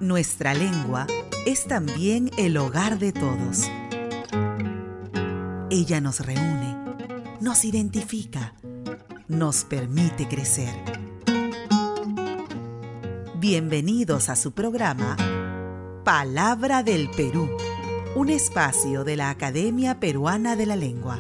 Nuestra lengua es también el hogar de todos. Ella nos reúne, nos identifica, nos permite crecer. Bienvenidos a su programa Palabra del Perú, un espacio de la Academia Peruana de la Lengua.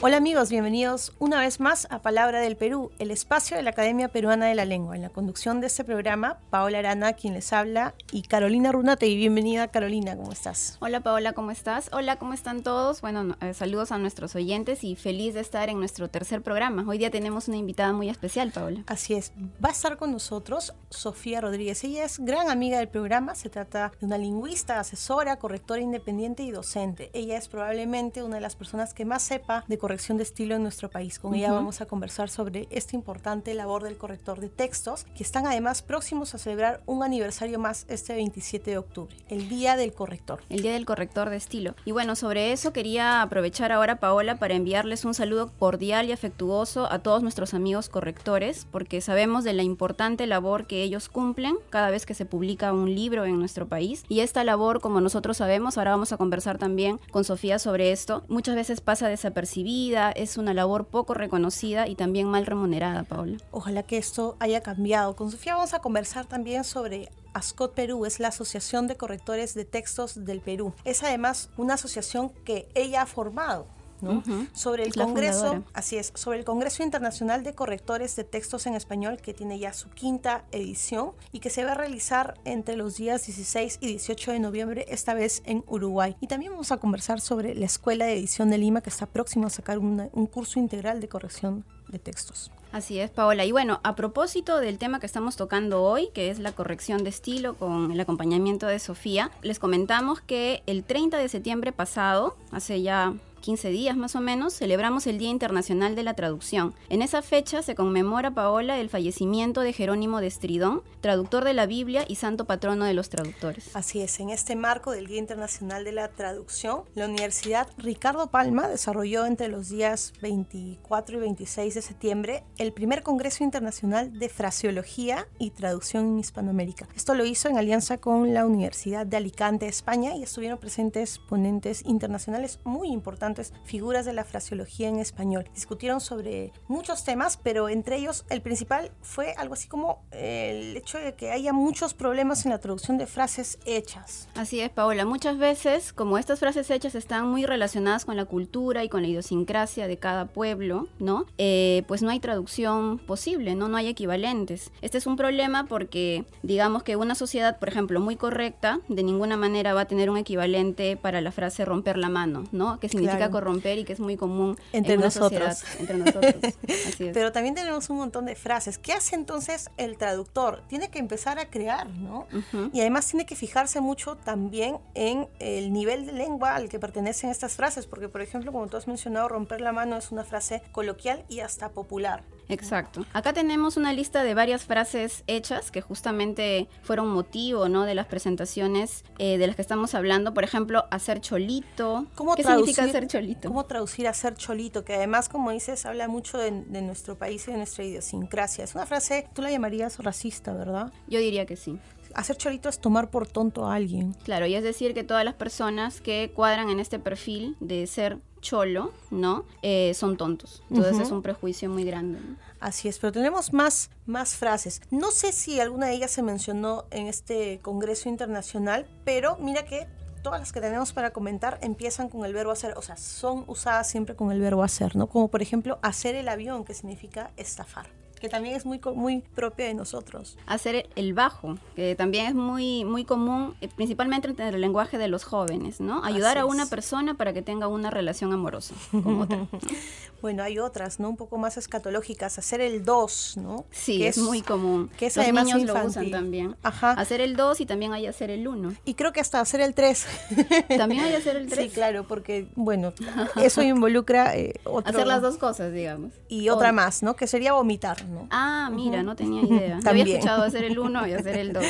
Hola amigos, bienvenidos una vez más a Palabra del Perú, el espacio de la Academia Peruana de la Lengua. En la conducción de este programa, Paola Arana, quien les habla, y Carolina Runate. Y bienvenida, Carolina, ¿cómo estás? Hola Paola, ¿cómo estás? Hola, ¿cómo están todos? Bueno, saludos a nuestros oyentes y feliz de estar en nuestro tercer programa. Hoy día tenemos una invitada muy especial, Paola. Así es, va a estar con nosotros Sofía Rodríguez. Ella es gran amiga del programa, se trata de una lingüista, asesora, correctora independiente y docente. Ella es probablemente una de las personas que más sepa de corrección de estilo en nuestro país. Con ella vamos a conversar sobre esta importante labor del corrector de textos, que están además próximos a celebrar un aniversario más este 27 de octubre, el Día del Corrector. El Día del Corrector de Estilo. Y bueno, sobre eso quería aprovechar ahora, Paola, para enviarles un saludo cordial y afectuoso a todos nuestros amigos correctores, porque sabemos de la importante labor que ellos cumplen cada vez que se publica un libro en nuestro país. Y esta labor, como nosotros sabemos, ahora vamos a conversar también con Sofía sobre esto, muchas veces pasa desapercibida, es una labor poco reconocida y también mal remunerada, Paola. Ojalá que esto haya cambiado. Con Sofía vamos a conversar también sobre ASCOT Perú, es la Asociación de Correctores de Textos del Perú. Es además una asociación que ella ha formado, ¿no? Sobre el Congreso, así es, sobre el Congreso Internacional de Correctores de Textos en Español, que tiene ya su 5ª edición y que se va a realizar entre los días 16 y 18 de noviembre, esta vez en Uruguay. Y también vamos a conversar sobre la Escuela de Edición de Lima, que está próxima a sacar un curso integral de corrección de textos. Así es, Paola. Y bueno, a propósito del tema que estamos tocando hoy, que es la corrección de estilo con el acompañamiento de Sofía, les comentamos que el 30 de septiembre pasado, hace ya 15 días más o menos, celebramos el Día Internacional de la Traducción. En esa fecha se conmemora, Paola, el fallecimiento de Jerónimo de Estridón, traductor de la Biblia y santo patrono de los traductores. Así es, en este marco del Día Internacional de la Traducción, la Universidad Ricardo Palma desarrolló entre los días 24 y 26 de septiembre el primer Congreso Internacional de Fraseología y Traducción en Hispanoamérica. Esto lo hizo en alianza con la Universidad de Alicante, España, y estuvieron presentes ponentes internacionales muy importantes, figuras de la fraseología en español. Discutieron sobre muchos temas, pero entre ellos el principal fue algo así como el hecho de que haya muchos problemas en la traducción de frases hechas. Así es, Paola. Muchas veces, como estas frases hechas están muy relacionadas con la cultura y con la idiosincrasia de cada pueblo, ¿no? Pues no hay traducción posible, ¿no? No hay equivalentes. Este es un problema porque, digamos que una sociedad, por ejemplo, muy correcta, de ninguna manera va a tener un equivalente para la frase romper la mano, ¿no? Que significa corromper y que es muy común entre en una nosotros. Sociedad, entre nosotros. Así es. Pero también tenemos un montón de frases. ¿Qué hace entonces el traductor? Tiene que empezar a crear, ¿no? Y además tiene que fijarse mucho también en el nivel de lengua al que pertenecen estas frases, porque por ejemplo, como tú has mencionado, romper la mano es una frase coloquial y hasta popular. Exacto. Acá tenemos una lista de varias frases hechas que justamente fueron motivo, ¿no?, de las presentaciones de las que estamos hablando. Por ejemplo, hacer cholito. ¿Qué significa hacer cholito? ¿Cómo traducir hacer cholito? Que además, como dices, habla mucho de nuestro país y de nuestra idiosincrasia. Es una frase, tú la llamarías racista, ¿verdad? Yo diría que sí. Hacer cholito es tomar por tonto a alguien. Claro, y es decir que todas las personas que cuadran en este perfil de ser cholo, ¿no? Son tontos. Entonces es un prejuicio muy grande, ¿no? Así es, pero tenemos más frases. No sé si alguna de ellas se mencionó en este Congreso Internacional, pero mira que todas las que tenemos para comentar empiezan con el verbo hacer, o sea, son usadas siempre con el verbo hacer, ¿no? Como por ejemplo, hacer el avión, que significa estafar, que también es muy propia de nosotros. Hacer el bajo, que también es muy común, principalmente entre el lenguaje de los jóvenes, ¿no? Ayudar a una persona para que tenga una relación amorosa con otra. Bueno, hay otras, ¿no? Un poco más escatológicas. Hacer el dos, ¿no? Sí, que es muy común. Que es los además niños infantil. lo usan también. Ajá. Hacer el 2 y también hay hacer el 1. Y creo que hasta hacer el 3. ¿También hay hacer el 3? Sí, claro, porque, eso involucra otro... Hacer las dos cosas, digamos. Y otra más, ¿no? Que sería vomitar, ¿no? Ah, mira, no tenía idea. Yo También. había escuchado hacer el 1 y hacer el 2.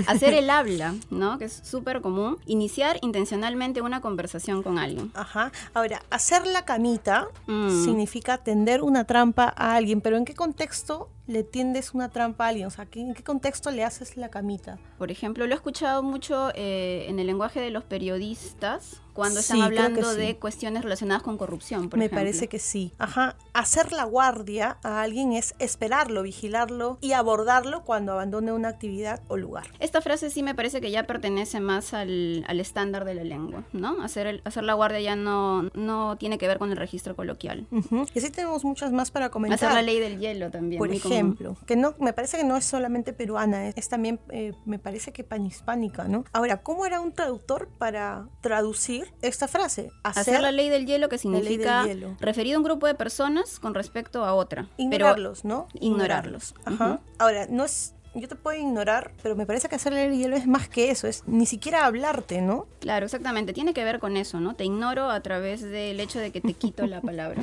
Hacer el habla, ¿no? Que es súper común. Iniciar intencionalmente una conversación con alguien. Ajá. Ahora, hacer la camita Mm. significa tender una trampa a alguien, pero ¿en qué contexto le tiendes una trampa a alguien? O sea, ¿en qué contexto le haces la camita? Por ejemplo, lo he escuchado mucho en el lenguaje de los periodistas cuando están Sí, creo que hablando sí. de cuestiones relacionadas con corrupción, por Me ejemplo. parece que sí. Ajá. Hacer la guardia a alguien es esperarlo, vigilarlo y abordarlo cuando abandone una actividad o lugar. Esta frase sí me parece que ya pertenece más al estándar de la lengua, ¿no? Hacer la guardia ya no tiene que ver con el registro coloquial. Ujú. Y así tenemos muchas más para comentar. Hacer la ley del hielo también. Por muy común. ejemplo, que no, me parece que no es solamente peruana, es también, me parece que panhispánica, ¿no? Ahora, ¿cómo era un traductor para traducir esta frase? Hacer la ley del hielo, que ley del significa hielo. referido a un grupo de personas con respecto a otra. Ignorarlos, ¿no? Ignorarlos. Ajá. Ujú. Ahora, no es... Yo te puedo ignorar, pero me parece que hacer la ley del hielo es más que eso, es ni siquiera hablarte, ¿no? Claro, exactamente. Tiene que ver con eso, ¿no? Te ignoro a través del hecho de que te quito la palabra.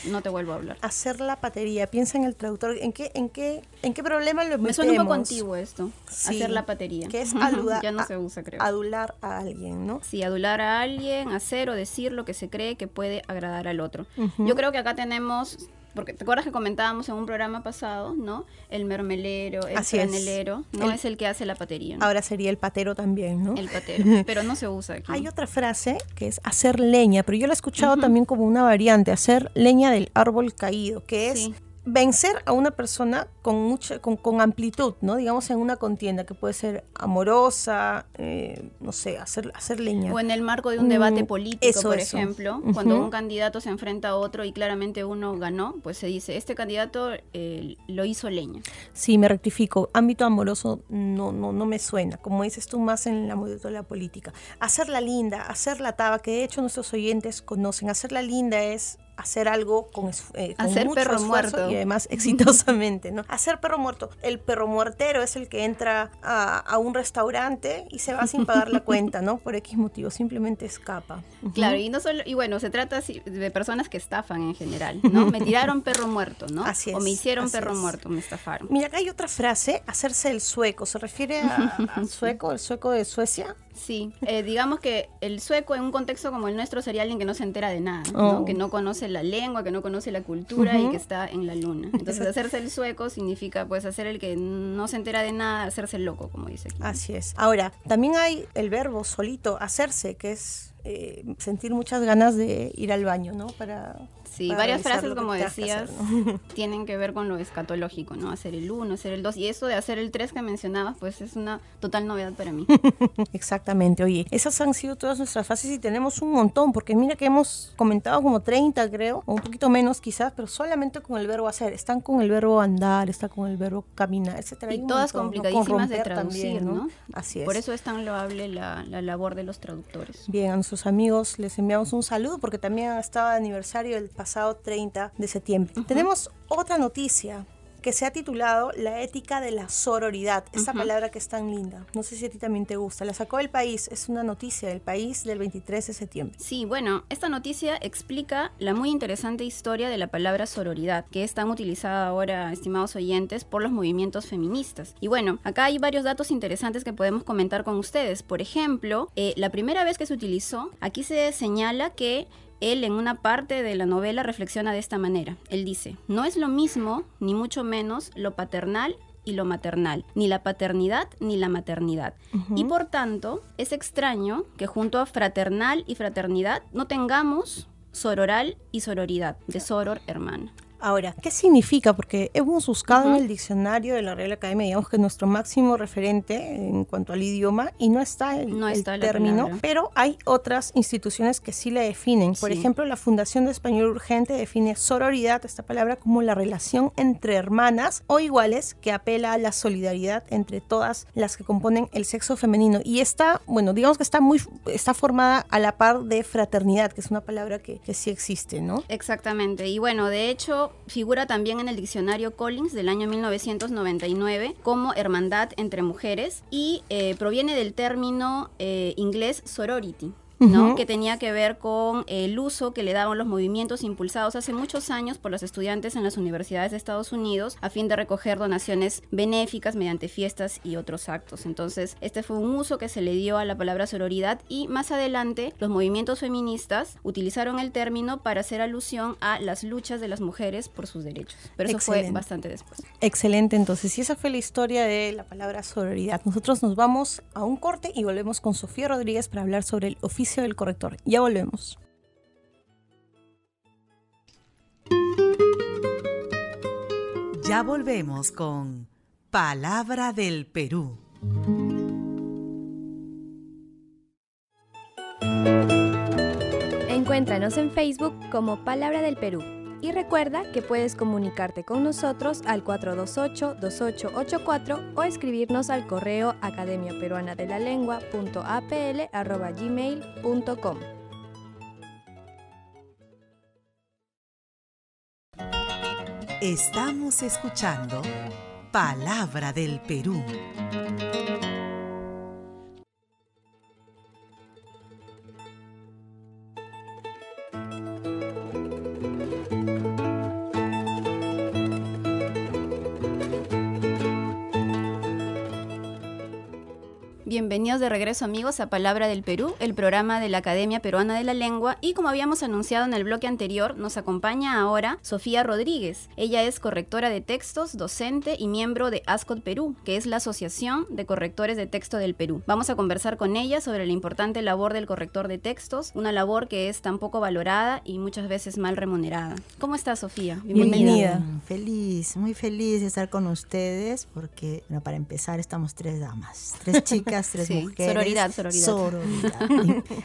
No te vuelvo a hablar. Hacer la patería, piensa en el traductor, ¿en qué problema lo metemos? Me suena un poco antiguo esto, Sí, hacer la patería. que es Ya no se usa, creo. adular a alguien, ¿no? Sí, adular a alguien, hacer o decir lo que se cree que puede agradar al otro. Ujú. Yo creo que acá tenemos, porque te acuerdas que comentábamos en un programa pasado, ¿no? El mermelero, el Así es. franelero, no es el que hace la patería, ¿no? Ahora sería el patero también, ¿no? El patero, pero no se usa aquí. Hay otra frase que es hacer leña, pero yo la he escuchado también como una variante, hacer leña del árbol caído, que es Sí. vencer a una persona con amplitud, ¿no? Digamos en una contienda que puede ser amorosa, no sé, hacer leña. O en el marco de un debate político, eso. por ejemplo, cuando un candidato se enfrenta a otro y claramente uno ganó, pues se dice, este candidato lo hizo leña. Sí, me rectifico. Ámbito amoroso no me suena. Como dices tú, más en la ámbito de la política. Hacer la linda, hacer la taba, que de hecho nuestros oyentes conocen. Hacer la linda es hacer algo con Hacer mucho perro esfuerzo muerto. y además exitosamente, ¿no? Hacer perro muerto. El perro muertero es el que entra a un restaurante y se va sin pagar la cuenta, ¿no? Por X motivo, simplemente escapa. Ujú. Claro, y bueno, se trata de personas que estafan en general, ¿no? Me tiraron perro muerto, ¿no? Así es, O me hicieron así perro es. muerto, me estafaron. Mira, acá hay otra frase, hacerse el sueco. ¿Se refiere al sueco, el sueco de Suecia? Sí, digamos que el sueco en un contexto como el nuestro sería alguien que no se entera de nada, ¿no? Oh. Que no conoce la lengua, que no conoce la cultura y que está en la luna. Entonces hacerse el sueco significa pues hacer el que no se entera de nada, hacerse el loco, como dice aquí. Así es. Ahora, también hay el verbo solito, hacerse, que es sentir muchas ganas de ir al baño, ¿no? Sí, para varias realizar frases, lo que como tengas que decías, hacer, ¿no? tienen que ver con lo escatológico, ¿no? Hacer el 1, hacer el 2. Y eso de hacer el 3 que mencionabas, pues es una total novedad para mí. Exactamente. Oye, esas han sido todas nuestras frases y tenemos un montón, porque mira que hemos comentado como 30, creo, o un poquito menos quizás, pero solamente con el verbo hacer. Están con el verbo andar, está con el verbo caminar, etcétera. Hay Y un todas montón, ¿no? complicadísimas de Con romper traducir, también, ¿no? Así es. Por eso es tan loable la labor de los traductores. Bien, a nuestros amigos les enviamos un saludo porque también estaba de aniversario el pasado 30 de septiembre. Tenemos otra noticia que se ha titulado La ética de la sororidad. Esta palabra que es tan linda. No sé si a ti también te gusta. La sacó El País. Es una noticia del País del 23 de septiembre. Sí, bueno, esta noticia explica la muy interesante historia de la palabra sororidad, que es tan utilizada ahora, estimados oyentes, por los movimientos feministas. Y bueno, acá hay varios datos interesantes que podemos comentar con ustedes. Por ejemplo, la primera vez que se utilizó, aquí se señala que él en una parte de la novela reflexiona de esta manera. Él dice, no es lo mismo, ni mucho menos, lo paternal y lo maternal, ni la paternidad ni la maternidad. Y por tanto, es extraño que junto a fraternal y fraternidad no tengamos sororal y sororidad, de soror hermana. Ahora, ¿qué significa? Porque hemos buscado en el diccionario de la Real Academia, digamos que nuestro máximo referente en cuanto al idioma, y no está el está la término, palabra. pero hay otras instituciones que sí la definen. Por Sí. ejemplo, la Fundación de Español Urgente define sororidad, esta palabra, como la relación entre hermanas o iguales que apela a la solidaridad entre todas las que componen el sexo femenino. Y está, bueno, digamos que está formada a la par de fraternidad, que es una palabra que sí existe, ¿no? Exactamente, y bueno, de hecho figura también en el diccionario Collins del año 1999 como hermandad entre mujeres y proviene del término inglés sorority, ¿no? Que tenía que ver con el uso que le daban los movimientos impulsados hace muchos años por los estudiantes en las universidades de Estados Unidos a fin de recoger donaciones benéficas mediante fiestas y otros actos. Entonces, este fue un uso que se le dio a la palabra sororidad, y más adelante los movimientos feministas utilizaron el término para hacer alusión a las luchas de las mujeres por sus derechos. Pero eso fue bastante después. Excelente, entonces, y esa fue la historia de la palabra sororidad. Nosotros nos vamos a un corte y volvemos con Sofía Rodríguez para hablar sobre el oficio del corrector. Ya volvemos. Ya volvemos con Palabra del Perú. Encuéntranos en Facebook como Palabra del Perú. Y recuerda que puedes comunicarte con nosotros al 428-2884 o escribirnos al correo academiaperuanadelalengua.apl@gmail.com. Estamos escuchando Palabra del Perú. Bienvenidos de regreso, amigos, a Palabra del Perú, el programa de la Academia Peruana de la Lengua. Y como habíamos anunciado en el bloque anterior, nos acompaña ahora Sofía Rodríguez. Ella es correctora de textos, docente y miembro de ASCOT Perú, que es la Asociación de Correctores de Texto del Perú. Vamos a conversar con ella sobre la importante labor del corrector de textos, una labor que es tan poco valorada y muchas veces mal remunerada. ¿Cómo estás, Sofía? Bienvenida. Feliz, muy feliz de estar con ustedes porque, bueno, para empezar estamos 3 damas, 3 chicas, 3 mujeres. Sororidad.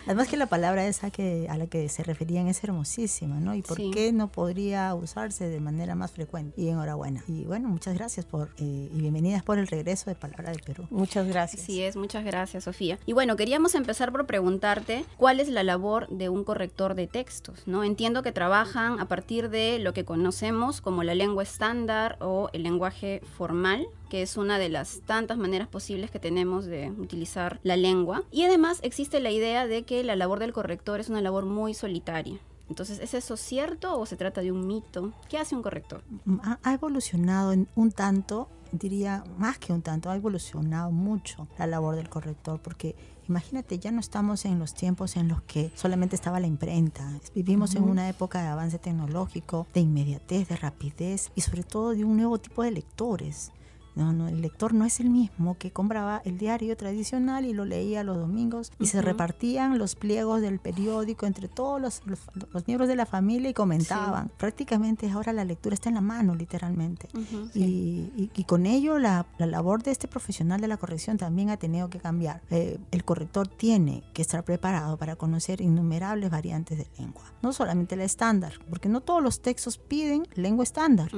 Además que la palabra esa a la que se referían es hermosísima, ¿no? ¿Y por qué no podría usarse de manera más frecuente? Y enhorabuena. Y bueno, muchas gracias y bienvenidas por el regreso de Palabra del Perú. Muchas gracias. Sí, muchas gracias, Sofía. Y bueno, queríamos empezar por preguntarte cuál es la labor de un corrector de textos, ¿no? Entiendo que trabajan a partir de lo que conocemos como la lengua estándar o el lenguaje formal, que es una de las tantas maneras posibles que tenemos de utilizar la lengua. Y además existe la idea de que la labor del corrector es una labor muy solitaria. Entonces, ¿es eso cierto o se trata de un mito? ¿Qué hace un corrector? Ha evolucionado un tanto, diría más que un tanto, ha evolucionado mucho la labor del corrector, porque imagínate, ya no estamos en los tiempos en los que solamente estaba la imprenta. Vivimos en una época de avance tecnológico, de inmediatez, de rapidez y sobre todo de un nuevo tipo de lectores. No, el lector no es el mismo que compraba el diario tradicional y lo leía los domingos y se repartían los pliegos del periódico entre todos los miembros de la familia y comentaban. Prácticamente ahora la lectura está en la mano, literalmente. Y con ello la labor de este profesional de la corrección también ha tenido que cambiar. El corrector tiene que estar preparado para conocer innumerables variantes de lengua. No solamente la estándar, porque no todos los textos piden lengua estándar.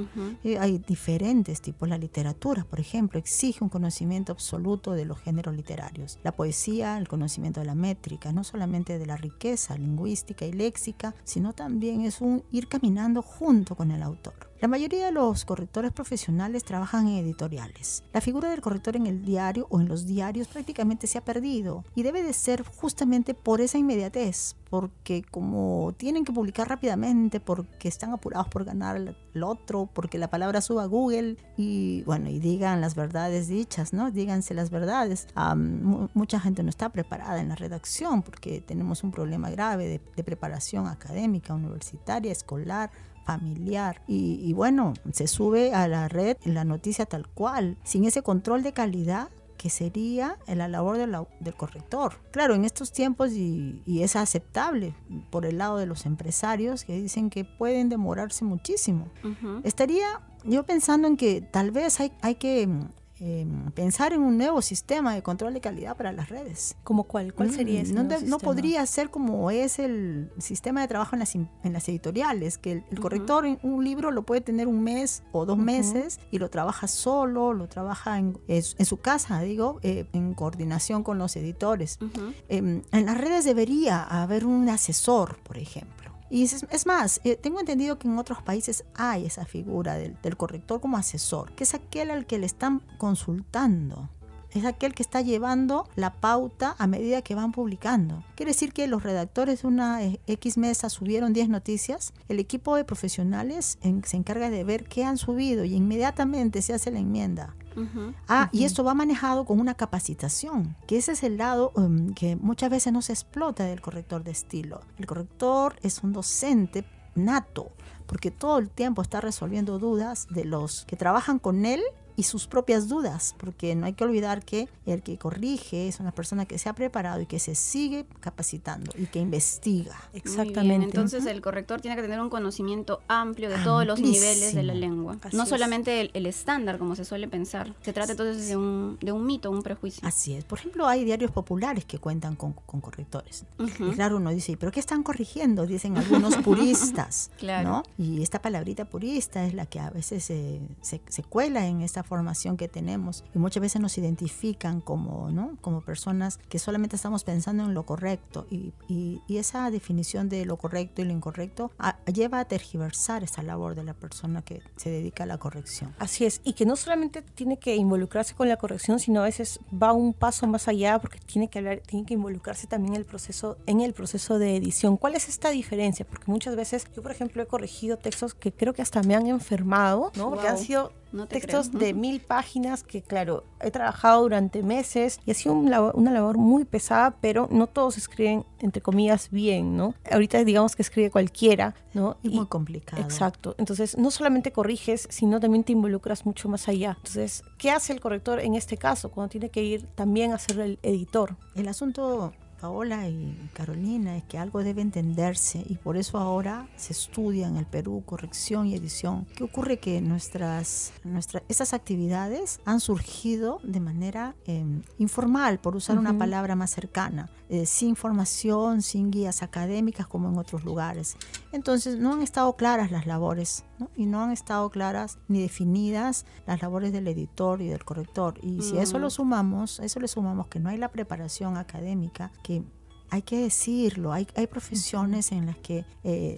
Hay diferentes tipos. La literatura, por ejemplo, exige un conocimiento absoluto de los géneros literarios. La poesía, el conocimiento de la métrica, no solamente de la riqueza lingüística y léxica, sino también es un ir caminando junto con el autor. La mayoría de los correctores profesionales trabajan en editoriales. La figura del corrector en el diario o en los diarios prácticamente se ha perdido y debe de ser justamente por esa inmediatez, porque como tienen que publicar rápidamente, porque están apurados por ganar el otro, porque la palabra suba a Google y bueno, y digan las verdades dichas, ¿no? Díganse las verdades. Mucha gente no está preparada en la redacción porque tenemos un problema grave de preparación académica, universitaria, escolar, familiar y bueno, se sube a la red la noticia tal cual, sin ese control de calidad que sería la labor del corrector. Claro, en estos tiempos y es aceptable por el lado de los empresarios que dicen que pueden demorarse muchísimo. Estaría yo pensando en que tal vez hay que pensar en un nuevo sistema de control de calidad para las redes. ¿Cómo cuál? ¿Cuál sería ese nuevo sistema? No podría ser como es el sistema de trabajo en las editoriales, que el corrector en un libro lo puede tener un mes o 2 meses y lo trabaja solo, lo trabaja en su casa, en coordinación con los editores. En las redes debería haber un asesor, por ejemplo. Y es más, tengo entendido que en otros países hay esa figura del corrector como asesor, que es aquel al que le están consultando es aquel que está llevando la pauta a medida que van publicando. Quiere decir que los redactores de una X mesa subieron 10 noticias, el equipo de profesionales se encarga de ver qué han subido y inmediatamente se hace la enmienda. Y esto va manejado con una capacitación, que ese es el lado que muchas veces no se explota del corrector de estilo. El corrector es un docente nato, porque todo el tiempo está resolviendo dudas de los que trabajan con él y sus propias dudas, porque no hay que olvidar que el que corrige es una persona que se ha preparado y que se sigue capacitando y que investiga. Exactamente. Muy bien. Entonces el corrector tiene que tener un conocimiento amplio de todos los niveles de la lengua. Así no es. solamente el estándar, como se suele pensar. Se trata entonces de un mito, un prejuicio. Así es. Por ejemplo, hay diarios populares que cuentan con correctores. Y claro, uno dice, ¿pero qué están corrigiendo? Dicen algunos puristas. Claro. ¿No? Y esta palabrita purista es la que a veces se cuela en esta formación que tenemos. Y muchas veces nos identifican como, ¿no?, como personas que solamente estamos pensando en lo correcto. Y esa definición de lo correcto y lo incorrecto lleva a tergiversar esa labor de la persona que se dedica a la corrección. Así es, y que no solamente tiene que involucrarse con la corrección, sino a veces va un paso más allá porque tiene que involucrarse también en el proceso de edición. ¿Cuál es esta diferencia? Porque muchas veces yo, por ejemplo, he corregido textos que creo que hasta me han enfermado, ¿no? Porque han sido textos de 1000 páginas que, claro, he trabajado durante meses y ha sido una labor muy pesada, pero no todos escriben, entre comillas, bien, ¿no? Ahorita digamos que escribe cualquiera, ¿no? Es muy complicado. Exacto. Entonces, no solamente corriges, sino también te involucras mucho más allá. Entonces, ¿qué hace el corrector en este caso cuando tiene que ir también a ser el editor? El asunto, Paola y Carolina, es que algo debe entenderse y por eso ahora se estudia en el Perú corrección y edición. ¿Qué ocurre? Que esas actividades han surgido de manera informal, por usar una palabra más cercana, sin formación, sin guías académicas como en otros lugares. Entonces no han estado claras las labores, ¿no? Y no han estado claras ni definidas las labores del editor y del corrector. Y si a eso le sumamos que no hay la preparación académica, que hay que decirlo, hay profesiones en las que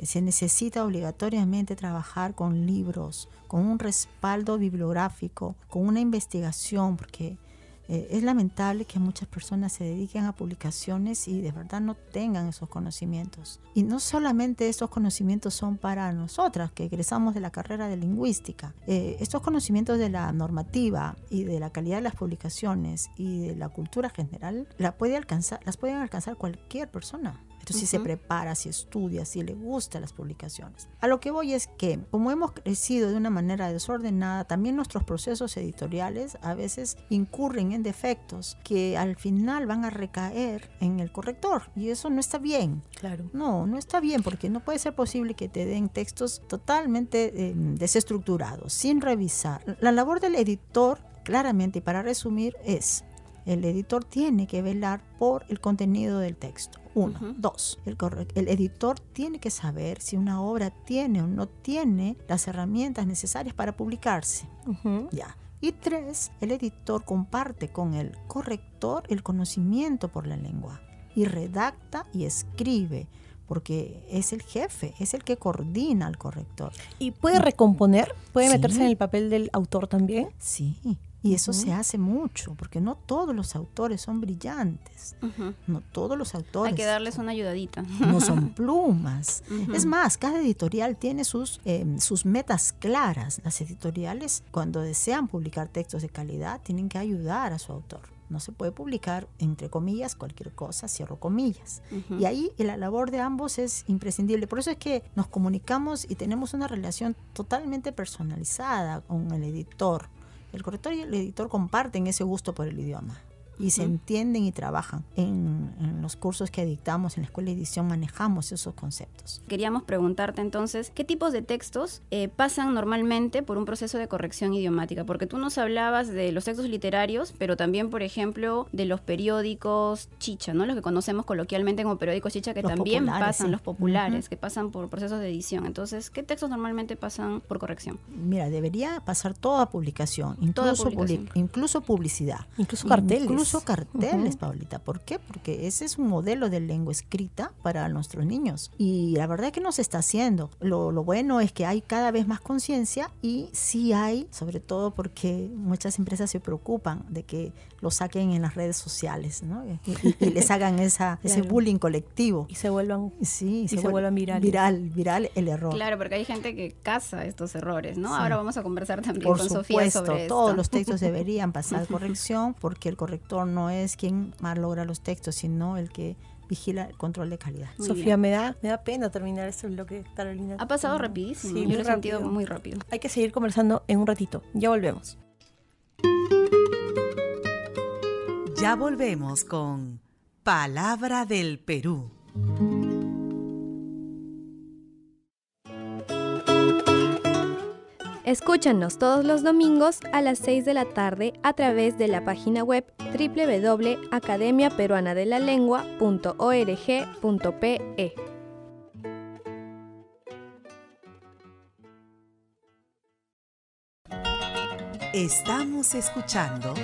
se necesita obligatoriamente trabajar con libros, con un respaldo bibliográfico, con una investigación, porque es lamentable que muchas personas se dediquen a publicaciones y de verdad no tengan esos conocimientos. Y no solamente estos conocimientos son para nosotras que egresamos de la carrera de lingüística. Estos conocimientos de la normativa y de la calidad de las publicaciones y de la cultura general las pueden alcanzar cualquier persona. Esto si se prepara, si estudia, si le gustan las publicaciones. A lo que voy es que, como hemos crecido de una manera desordenada, también nuestros procesos editoriales a veces incurren en defectos que al final van a recaer en el corrector. Y eso no está bien. Claro. No está bien, porque no puede ser posible que te den textos totalmente desestructurados, sin revisar. La labor del editor, claramente, y para resumir, el editor tiene que velar por el contenido del texto. 1. 2. El editor tiene que saber si una obra tiene o no tiene las herramientas necesarias para publicarse. Ya. Y 3. El editor comparte con el corrector el conocimiento por la lengua y redacta y escribe, porque es el jefe, es el que coordina al corrector. ¿Y puede recomponer? ¿Puede Sí. meterse en el papel del autor también? Sí. Y eso se hace mucho, porque no todos los autores son brillantes. No todos los autores. Hay que darles una ayudadita. No son plumas. Es más, cada editorial tiene sus metas claras. Las editoriales, cuando desean publicar textos de calidad, tienen que ayudar a su autor. No se puede publicar, entre comillas, cualquier cosa, cierro comillas. Y ahí la labor de ambos es imprescindible. Por eso es que nos comunicamos y tenemos una relación totalmente personalizada con el editor. El corrector y el editor comparten ese gusto por el idioma y se entienden y trabajan. En los cursos que dictamos en la Escuela de Edición manejamos esos conceptos. Queríamos preguntarte entonces, ¿qué tipos de textos pasan normalmente por un proceso de corrección idiomática? Porque tú nos hablabas de los textos literarios, pero también, por ejemplo, de los periódicos chicha, ¿no? Los que conocemos coloquialmente como periódicos chicha, que Los también populares, pasan, sí. los populares, que pasan por procesos de edición. Entonces, ¿qué textos normalmente pasan por corrección? Mira, debería pasar toda publicación, Toda incluso publicación. incluso publicidad. Incluso carteles. Incluso incluso carteles, Paulita. ¿Por qué? Porque ese es un modelo de lengua escrita para nuestros niños. Y la verdad es que no se está haciendo. Lo bueno es que hay cada vez más conciencia y sí hay, sobre todo porque muchas empresas se preocupan de que lo saquen en las redes sociales, ¿no? y les hagan ese bullying colectivo. Y se vuelvan, sí, se vuelvan virales. Viral el error. Claro, porque hay gente que caza estos errores, ¿no? Sí. Ahora vamos a conversar también Por con supuesto, Sofía sobre esto. Todos los textos deberían pasar corrección porque el corrector no es quien malogra los textos, sino el que vigila el control de calidad. Muy Sofía, me da pena terminar este bloque, Carolina. Ha pasado rapidísimo. Sí, yo lo he sentido muy rápido. Hay que seguir conversando en un ratito. Ya volvemos. Ya volvemos con Palabra del Perú. Escúchanos todos los domingos a las 6 de la tarde a través de la página web www.academiaperuanadelalengua.org.pe. Estamos escuchando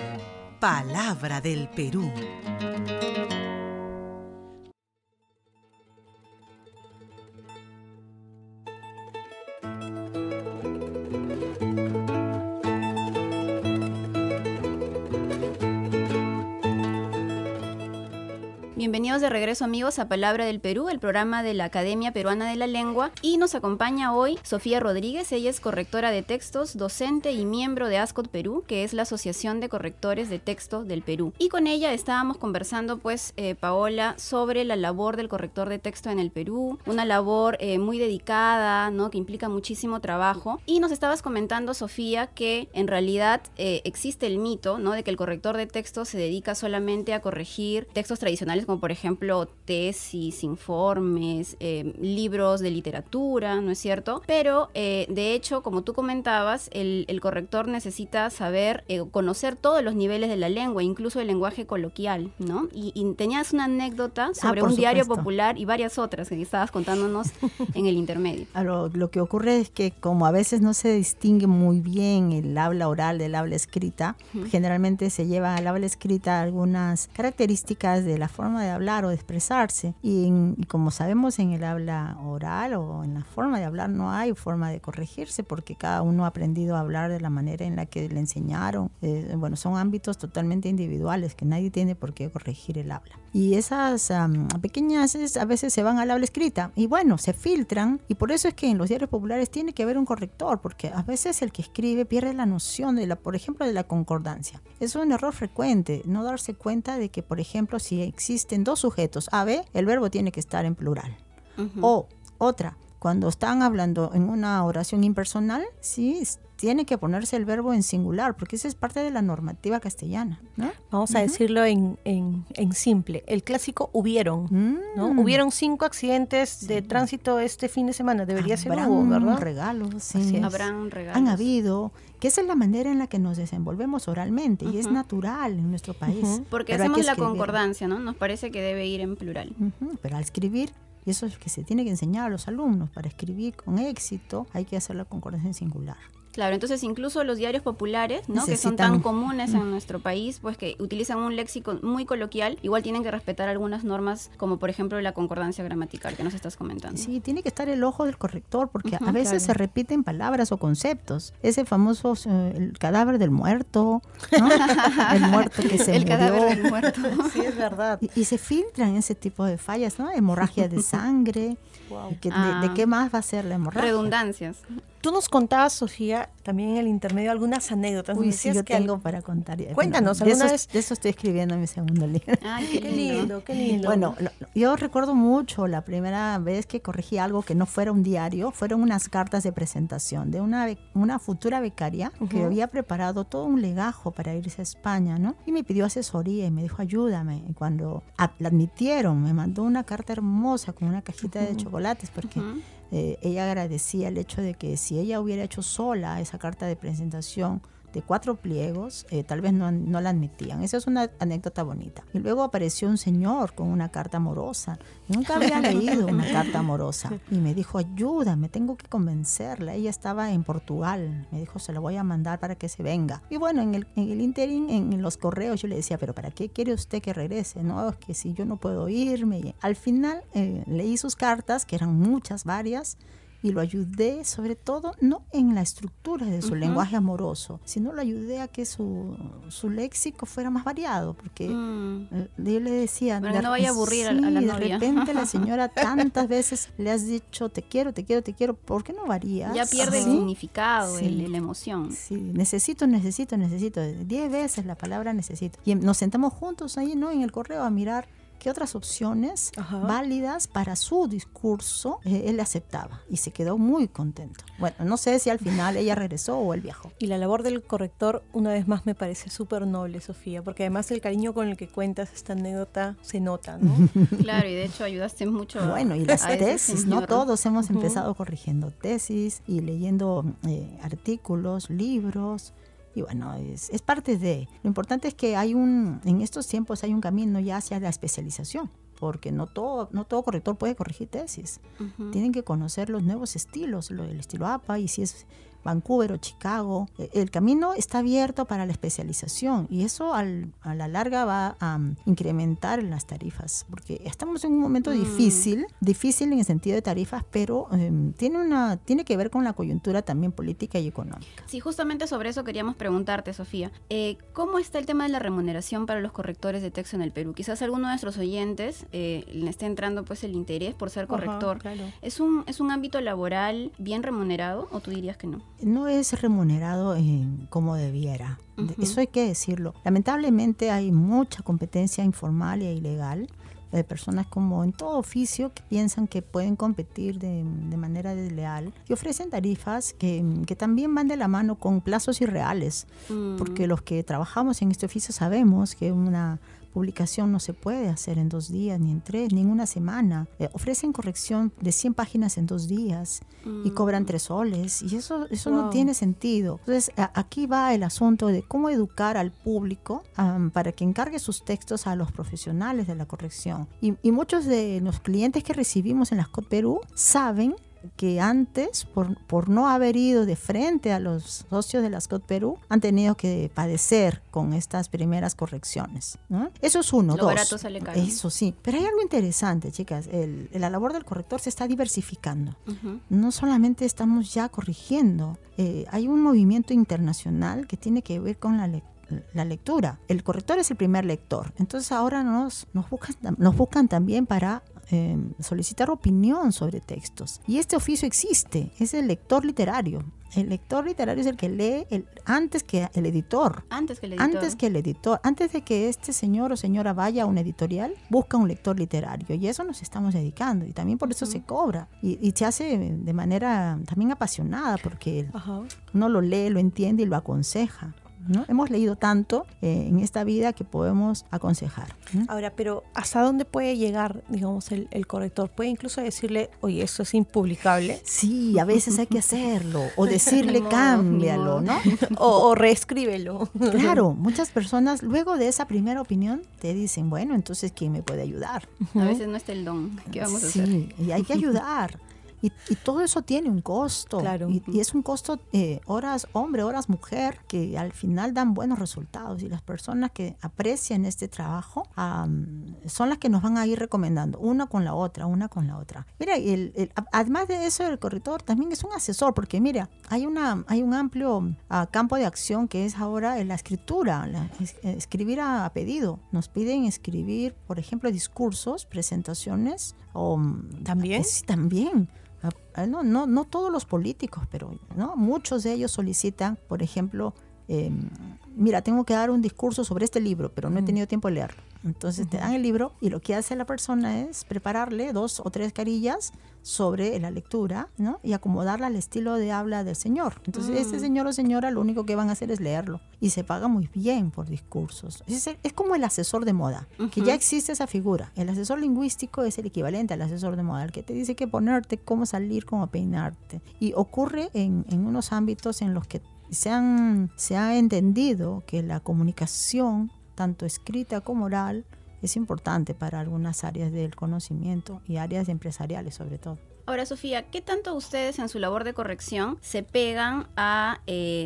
Palabra del Perú. Bienvenidos de regreso, amigos, a Palabra del Perú, el programa de la Academia Peruana de la Lengua. Y nos acompaña hoy Sofía Rodríguez. Ella es correctora de textos, docente y miembro de ASCOT Perú, que es la Asociación de Correctores de Texto del Perú. Y con ella estábamos conversando, Paola, sobre la labor del corrector de texto en el Perú. Una labor muy dedicada, ¿no? Que implica muchísimo trabajo. Y nos estabas comentando, Sofía, que en realidad existe el mito, ¿no? De que el corrector de texto se dedica solamente a corregir textos tradicionales, como por ejemplo tesis, informes, libros de literatura, ¿no es cierto? Pero de hecho, como tú comentabas, el corrector necesita saber, conocer todos los niveles de la lengua, incluso el lenguaje coloquial, ¿no? Y tenías una anécdota sobre un diario popular y varias otras que estabas contándonos en el intermedio. Lo que ocurre es que como a veces no se distingue muy bien el habla oral del habla escrita, generalmente se lleva al habla escrita algunas características de la forma de hablar o de expresarse y como sabemos en el habla oral o en la forma de hablar no hay forma de corregirse porque cada uno ha aprendido a hablar de la manera en la que le enseñaron. Son ámbitos totalmente individuales que nadie tiene por qué corregir el habla. Y esas pequeñas a veces se van al habla escrita y se filtran y por eso es que en los diarios populares tiene que haber un corrector porque a veces el que escribe pierde la noción por ejemplo, de la concordancia. Es un error frecuente no darse cuenta de que, por ejemplo, si existen dos sujetos A, B, el verbo tiene que estar en plural. O otra, cuando están hablando en una oración impersonal, sí, tiene que ponerse el verbo en singular, porque esa es parte de la normativa castellana, ¿no? Vamos a decirlo en simple. El clásico hubieron, ¿no? Hubieron 5 accidentes de tránsito este fin de semana. Debería ser hubo, ¿verdad? Regalos, sí. Habrán regalos. Han habido, que esa es la manera en la que nos desenvolvemos oralmente y es natural en nuestro país. Porque hacemos la concordancia, ¿no? Nos parece que debe ir en plural. Pero al escribir, y eso es lo que se tiene que enseñar a los alumnos, para escribir con éxito hay que hacer la concordancia en singular. Claro, entonces incluso los diarios populares, ¿no? Que son tan comunes en nuestro país, pues que utilizan un léxico muy coloquial, igual tienen que respetar algunas normas, como por ejemplo la concordancia gramatical que nos estás comentando. Sí, tiene que estar el ojo del corrector, porque a veces se repiten palabras o conceptos. Ese famoso el cadáver del muerto, ¿no? El muerto que se murió. El cadáver del muerto. Sí, es verdad. Y se filtran ese tipo de fallas, ¿no? Hemorragia de sangre. Wow. ¿De qué más va a ser la hemorragia? Redundancias. Tú nos contabas, Sofía, también en el intermedio algunas anécdotas. Uy, sí, yo tengo para contar. Cuéntanos, de eso estoy escribiendo en mi segundo libro. Ay, qué lindo, qué lindo. Bueno, yo recuerdo mucho la primera vez que corregí algo que no fuera un diario, fueron unas cartas de presentación de una futura becaria que había preparado todo un legajo para irse a España, ¿no? Y me pidió asesoría y me dijo, ayúdame. Y cuando la admitieron, me mandó una carta hermosa con una cajita de chocolates porque... ella agradecía el hecho de que si ella hubiera hecho sola esa carta de presentación de 4 pliegos, tal vez no la admitían. Esa es una anécdota bonita. Y luego apareció un señor con una carta amorosa. Nunca había leído una carta amorosa. Y me dijo, ayúdame, tengo que convencerla. Ella estaba en Portugal. Me dijo, se la voy a mandar para que se venga. Y bueno, en el interín, en los correos, yo le decía, pero ¿para qué quiere usted que regrese? No, es que si yo no puedo irme. Y al final leí sus cartas, que eran muchas, varias, y lo ayudé, sobre todo, no en la estructura de su lenguaje amoroso, sino lo ayudé a que su léxico fuera más variado, porque yo le decía... Para que no vaya a aburrir a la novia. De repente la señora tantas veces le has dicho, te quiero, te quiero, te quiero, ¿por qué no varías? Ya pierde el significado, la emoción. Sí, necesito, 10 veces la palabra necesito. Y nos sentamos juntos ahí, ¿no? En el correo a mirar qué otras opciones válidas para su discurso él aceptaba, y se quedó muy contento. Bueno, no sé si al final ella regresó o él viajó. Y la labor del corrector, una vez más, me parece súper noble, Sofía, porque además el cariño con el que cuentas esta anécdota se nota, ¿no? Claro, y de hecho ayudaste mucho. Bueno, y las tesis, ¿no? Todos hemos empezado corrigiendo tesis y leyendo artículos, libros. Y bueno, es parte de... Lo importante es que en estos tiempos hay un camino ya hacia la especialización, porque no todo corrector puede corregir tesis. Tienen que conocer los nuevos estilos, el estilo APA, y si es Vancouver o Chicago. El camino está abierto para la especialización, y eso a la larga va a incrementar las tarifas, porque estamos en un momento difícil en el sentido de tarifas, pero tiene que ver con la coyuntura también política y económica. Sí, justamente sobre eso queríamos preguntarte, Sofía. ¿Cómo está el tema de la remuneración para los correctores de texto en el Perú? Quizás a alguno de nuestros oyentes le esté entrando pues el interés por ser corrector. Claro. ¿Es un ámbito laboral bien remunerado, o tú dirías que no? No es remunerado como debiera. Eso hay que decirlo. Lamentablemente hay mucha competencia informal e ilegal de personas, como en todo oficio, que piensan que pueden competir de manera desleal y ofrecen tarifas que también van de la mano con plazos irreales, porque los que trabajamos en este oficio sabemos que una publicación no se puede hacer en 2 días, ni en 3, ni en una semana. Ofrecen corrección de 100 páginas en 2 días y cobran 3 soles, y eso no tiene sentido. Entonces aquí va el asunto de cómo educar al público para que encargue sus textos a los profesionales de la corrección. Y muchos de los clientes que recibimos en la SCOT Perú saben que antes, por no haber ido de frente a los socios de la SCOT Perú, han tenido que padecer con estas primeras correcciones, ¿no? Eso es uno. Lo 2. barato sale caro. Eso sí. Pero hay algo interesante, chicas. La labor del corrector se está diversificando. No solamente estamos ya corrigiendo. Hay un movimiento internacional que tiene que ver con la lectura. El corrector es el primer lector. Entonces ahora nos buscan también para solicitar opinión sobre textos. Y este oficio existe, es el lector literario. El lector literario es el que lee antes que el editor. Antes de que este señor o señora vaya a una editorial, busca un lector literario. Y eso nos estamos dedicando. Y también por eso se cobra. Y se hace de manera también apasionada, porque uno lo lee, lo entiende y lo aconseja, ¿no? Hemos leído tanto en esta vida que podemos aconsejar. Ahora, pero ¿hasta dónde puede llegar, digamos, el corrector? ¿Puede incluso decirle, oye, esto es impublicable? Sí, a veces hay que hacerlo, o decirle cámbialo, ¿no? o reescríbelo. Claro, muchas personas luego de esa primera opinión te dicen, bueno, entonces ¿quién me puede ayudar? A veces no está el don. ¿Qué vamos a hacer? Sí, y hay que ayudar. Y todo eso tiene un costo. Claro. Y es un costo, horas hombre, horas mujer, que al final dan buenos resultados. Y las personas que aprecian este trabajo son las que nos van a ir recomendando, una con la otra. Mira, además de eso, el corrector también es un asesor, porque mira, hay un amplio campo de acción que es ahora la escritura, escribir a pedido. Nos piden escribir, por ejemplo, discursos, presentaciones. ¿También? Sí, también. No todos los políticos, pero ¿no? Muchos de ellos solicitan, por ejemplo, mira, tengo que dar un discurso sobre este libro, pero no he tenido tiempo de leerlo. Entonces te dan el libro, y lo que hace la persona es prepararle 2 o 3 carillas sobre la lectura, ¿no? Y acomodarla al estilo de habla del señor. Entonces este señor o señora lo único que van a hacer es leerlo, y se paga muy bien por discursos. Es como el asesor de moda, que ya existe esa figura. El asesor lingüístico es el equivalente al asesor de moda, el que te dice qué ponerte, cómo salir, cómo peinarte. Y ocurre en unos ámbitos en los que se ha entendido que la comunicación, tanto escrita como oral, es importante para algunas áreas del conocimiento y áreas empresariales sobre todo. Ahora, Sofía, ¿qué tanto ustedes en su labor de corrección se pegan a,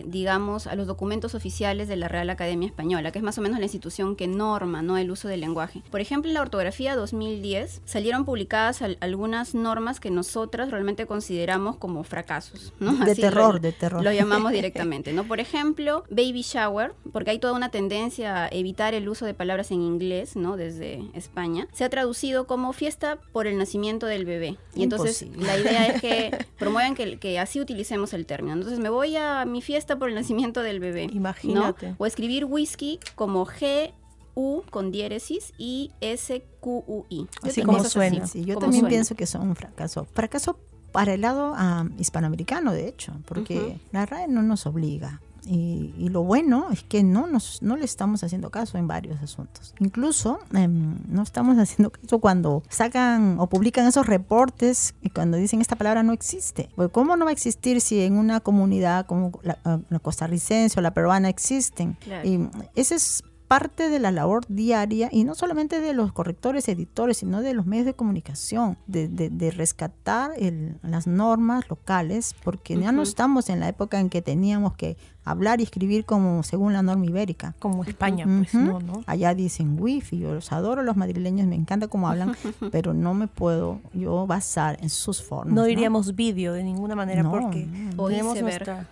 digamos, a los documentos oficiales de la Real Academia Española, que es más o menos la institución que norma, ¿no?, el uso del lenguaje? Por ejemplo, en la ortografía 2010 salieron publicadas algunas normas que nosotras realmente consideramos como fracasos, ¿no? De terror. Lo llamamos directamente, ¿no? Por ejemplo, baby shower, porque hay toda una tendencia a evitar el uso de palabras en inglés, ¿no?, desde España. Se ha traducido como fiesta por el nacimiento del bebé. Y entonces la idea es que promuevan que así utilicemos el término. Entonces me voy a mi fiesta por el nacimiento del bebé. Imagínate. ¿No? O escribir whisky como G-U con diéresis y S-Q-U-I. Así como suena. Sí, yo también pienso que son un fracaso. Fracaso para el lado hispanoamericano, de hecho, porque la RAE no nos obliga. Y lo bueno es que no le estamos haciendo caso en varios asuntos. Incluso no estamos haciendo caso cuando sacan o publican esos reportes y cuando dicen esta palabra no existe. Pues ¿cómo no va a existir si en una comunidad como la costarricense o la peruana existen? Claro. Y ese es parte de la labor diaria, y no solamente de los correctores, editores, sino de los medios de comunicación, de rescatar las normas locales, porque ya no estamos en la época en que teníamos que hablar y escribir como según la norma ibérica. Como España, pues no. Allá dicen wifi, yo los adoro, los madrileños, me encanta cómo hablan, pero no me puedo yo basar en sus formas. No diríamos vídeo de ninguna manera, porque tenemos iceberg.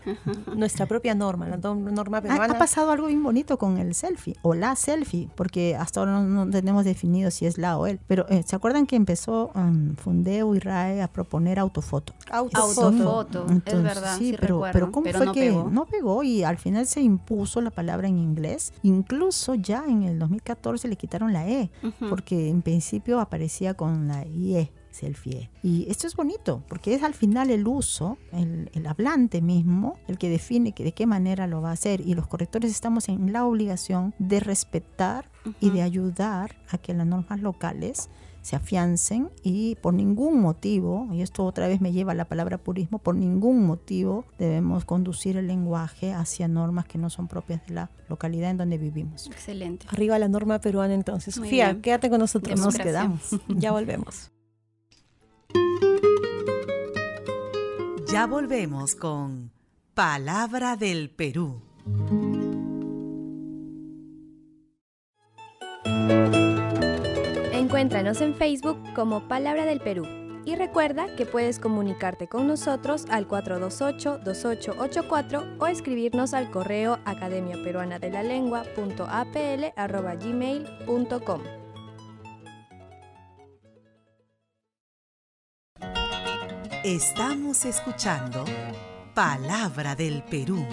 nuestra propia norma, la norma peruana. Ha pasado algo bien bonito con el selfie, o la selfie, porque hasta ahora no tenemos definido si es la o él. Pero ¿se acuerdan que empezó Fundeo y RAE a proponer autofoto? Autofoto, Entonces, es verdad, sí pero ¿cómo pero fue no que pegó. no pegó? Y al final se impuso la palabra en inglés. Incluso ya en el 2014 le quitaron la E, porque en principio aparecía con la IE, selfie. Y esto es bonito, porque es al final el uso, el hablante mismo, el que define de qué manera lo va a hacer. Y los correctores estamos en la obligación de respetar y de ayudar a que las normas locales se afiancen, y por ningún motivo, y esto otra vez me lleva a la palabra purismo, por ningún motivo debemos conducir el lenguaje hacia normas que no son propias de la localidad en donde vivimos. Excelente. Arriba la norma peruana entonces. Muy Sofía, bien. quédate con nosotros. Nos Democracia. quedamos. Ya volvemos. Ya volvemos con Palabra del Perú. Encuéntranos en Facebook como Palabra del Perú. Y recuerda que puedes comunicarte con nosotros al 428-2884 o escribirnos al correo academiaperuanadelalengua.apl@gmail.com. Estamos escuchando Palabra del Perú.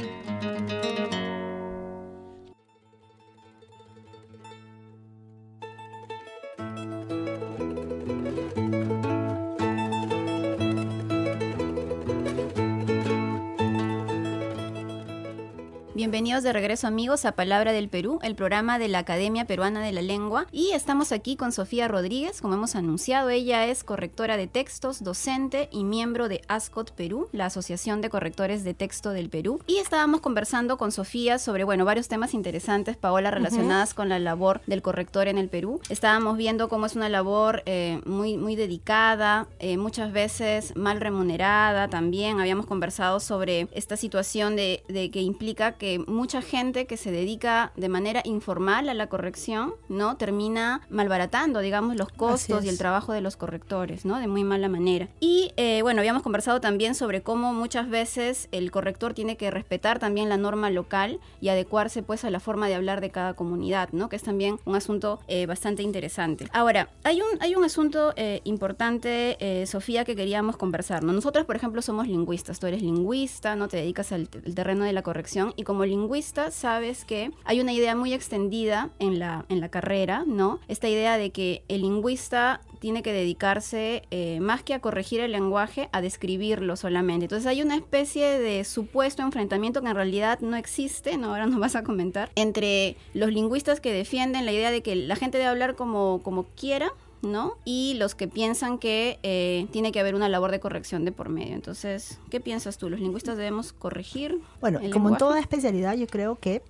Bienvenidos de regreso, amigos, a Palabra del Perú, el programa de la Academia Peruana de la Lengua. Y estamos aquí con Sofía Rodríguez, como hemos anunciado. Ella es correctora de textos, docente y miembro de ASCOT Perú, la Asociación de Correctores de Texto del Perú. Y estábamos conversando con Sofía sobre, varios temas interesantes, Paola, relacionadas con la labor del corrector en el Perú. Estábamos viendo cómo es una labor muy dedicada, muchas veces mal remunerada también. Habíamos conversado sobre esta situación de que implica que mucha gente que se dedica de manera informal a la corrección, ¿no?, termina malbaratando, digamos, los costos y el trabajo de los correctores, ¿no?, de muy mala manera. Y habíamos conversado también sobre cómo muchas veces el corrector tiene que respetar también la norma local y adecuarse pues a la forma de hablar de cada comunidad, ¿no?, que es también un asunto bastante interesante. Ahora, hay un asunto importante, Sofía, que queríamos conversar, ¿no? Nosotros, por ejemplo, somos lingüistas. Tú eres lingüista, ¿no?, te dedicas al terreno de la corrección, y como lingüista sabes que hay una idea muy extendida en la carrera, ¿no? Esta idea de que el lingüista tiene que dedicarse más que a corregir el lenguaje, a describirlo solamente. Entonces hay una especie de supuesto enfrentamiento que en realidad no existe, ¿no? Ahora nos vas a comentar, entre los lingüistas que defienden la idea de que la gente debe hablar como quiera, ¿no? Y los que piensan que tiene que haber una labor de corrección de por medio. Entonces, ¿qué piensas tú? ¿Los lingüistas debemos corregir Bueno, el como en lenguaje? toda especialidad, yo creo que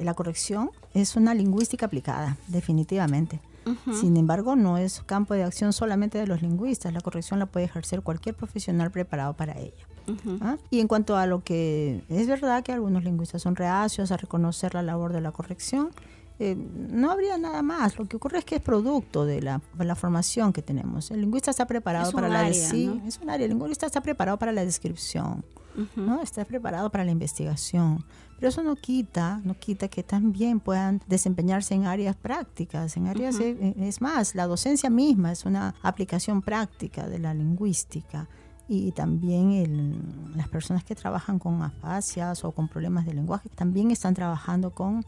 la corrección es una lingüística aplicada, definitivamente. Sin embargo, no es campo de acción solamente de los lingüistas. La corrección la puede ejercer cualquier profesional preparado para ella. ¿Ah? Y en cuanto a lo que es verdad que algunos lingüistas son reacios a reconocer la labor de la corrección, no habría nada más. Lo que ocurre es que es producto de la formación que tenemos. El lingüista está preparado para la ¿no? Es un área. El lingüista está preparado para la descripción, ¿no? Está preparado para la investigación. Pero eso no quita que también puedan desempeñarse en áreas prácticas, en áreas, es más, la docencia misma es una aplicación práctica de la lingüística. Y también las personas que trabajan con afasias o con problemas de lenguaje también están trabajando con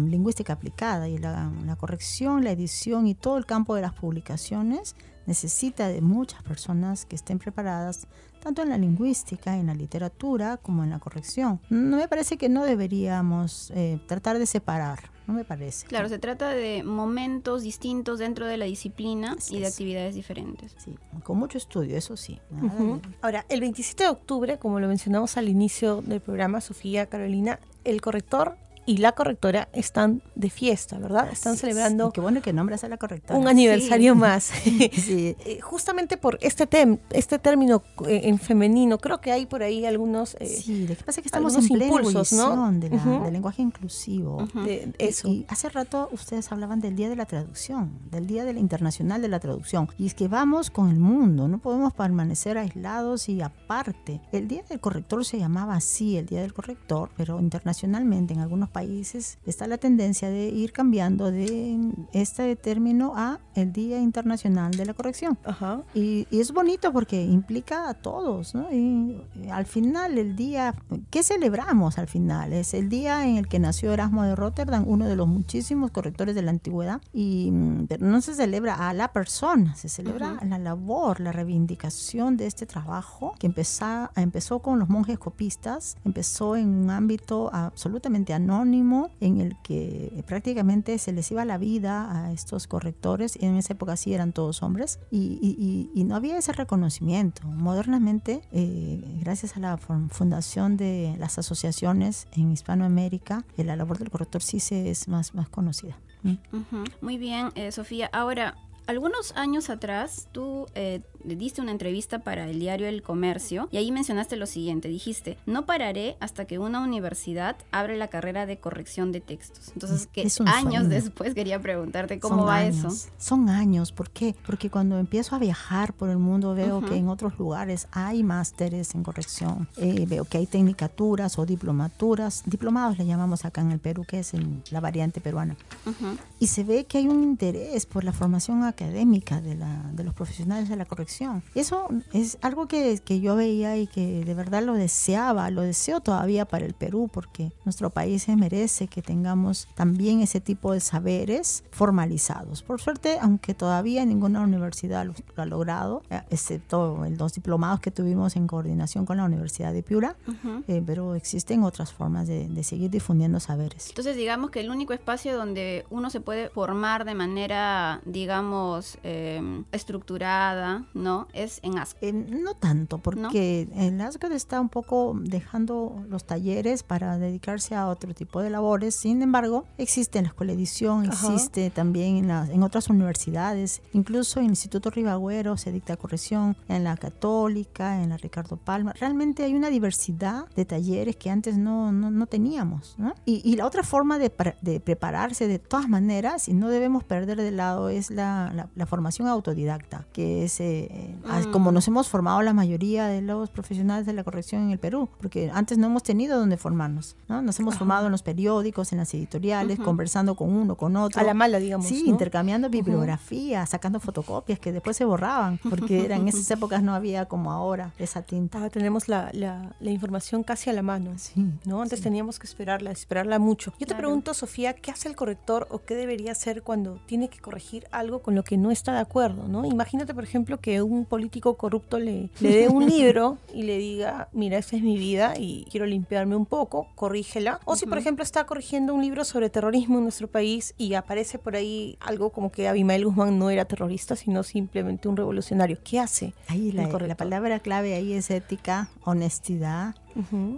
lingüística aplicada, y la corrección, la edición y todo el campo de las publicaciones necesita de muchas personas que estén preparadas tanto en la lingüística, en la literatura como en la corrección. No me parece que no deberíamos tratar de separar, no me parece. Claro, se trata de momentos distintos dentro de la disciplina y de es. actividades diferentes. Sí, con mucho estudio, eso sí. Ahora, el 27 de octubre, como lo mencionamos al inicio del programa, Sofía, Carolina, el corrector y la correctora están de fiesta, ¿verdad? Están celebrando Y qué bueno que nombras a la correctora. un aniversario más. Sí. Justamente por este término en femenino, creo que hay por ahí algunos Sí, lo que pasa es que estamos en algunos plena impulsos, ¿no? ebullición del lenguaje inclusivo. Eso. Y hace rato ustedes hablaban del Día de la Traducción, del Día de la Internacional de la Traducción. Y es que vamos con el mundo, no podemos permanecer aislados y aparte. El Día del Corrector se llamaba así, el Día del Corrector, pero internacionalmente en algunos países está la tendencia de ir cambiando de este término a el Día Internacional de la Corrección. Ajá. Y es bonito porque implica a todos, ¿no? Y al final el día, ¿qué celebramos al final? Es el día en el que nació Erasmo de Róterdam, uno de los muchísimos correctores de la antigüedad, pero no se celebra a la persona, se celebra la labor, la reivindicación de este trabajo que empezó con los monjes copistas, empezó en un ámbito absolutamente anónimo, en el que prácticamente se les iba la vida a estos correctores, y en esa época sí eran todos hombres, y no había ese reconocimiento. Modernamente, gracias a la fundación de las asociaciones en Hispanoamérica, la labor del corrector sí es más conocida. Muy bien, Sofía. Ahora, algunos años atrás tú diste una entrevista para el diario El Comercio y ahí mencionaste lo siguiente, dijiste: no pararé hasta que una universidad abra la carrera de corrección de textos. Entonces, que años sueño. después quería preguntarte cómo va eso. Son años, ¿por qué? Porque cuando empiezo a viajar por el mundo veo que en otros lugares hay másteres en corrección, veo que hay tecnicaturas o diplomaturas, diplomados le llamamos acá en el Perú, que es la variante peruana, y se ve que hay un interés por la formación académica de los profesionales de la corrección. Eso es algo que yo veía y que de verdad lo deseo todavía para el Perú, porque nuestro país se merece que tengamos también ese tipo de saberes formalizados. Por suerte, aunque todavía ninguna universidad lo ha logrado, excepto los diplomados que tuvimos en coordinación con la Universidad de Piura, pero existen otras formas de seguir difundiendo saberes. Entonces, digamos que el único espacio donde uno se puede formar de manera, digamos, estructurada, ¿no?, es en ASCO. No tanto, porque el ASCO está un poco dejando los talleres para dedicarse a otro tipo de labores. Sin embargo, existe en la Escuela de Edición, existe también en otras universidades, incluso en el Instituto Ribagüero se dicta corrección, en la Católica, en la Ricardo Palma. Realmente hay una diversidad de talleres que antes no teníamos, ¿no? Y la otra forma de prepararse de todas maneras, y no debemos perder de lado, es la formación autodidacta, que es como nos hemos formado la mayoría de los profesionales de la corrección en el Perú, porque antes no hemos tenido donde formarnos, ¿no? Nos hemos formado en los periódicos, en las editoriales, conversando con uno, con otro. A la mala, digamos. Sí, ¿no? intercambiando bibliografía, sacando fotocopias que después se borraban, porque en esas épocas no había como ahora esa tinta. Tenemos la información casi a la mano, ¿no? Antes teníamos que esperarla mucho. Yo te pregunto, Sofía, ¿qué hace el corrector o qué debería hacer cuando tiene que corregir algo con lo que no está de acuerdo, ¿no? Imagínate, por ejemplo, que que un político corrupto le dé un libro y le diga, mira, esta es mi vida y quiero limpiarme un poco, corrígela. O si, por ejemplo, está corrigiendo un libro sobre terrorismo en nuestro país y aparece por ahí algo como que Abimael Guzmán no era terrorista, sino simplemente un revolucionario. ¿Qué hace? Ahí la palabra clave ahí es ética, honestidad.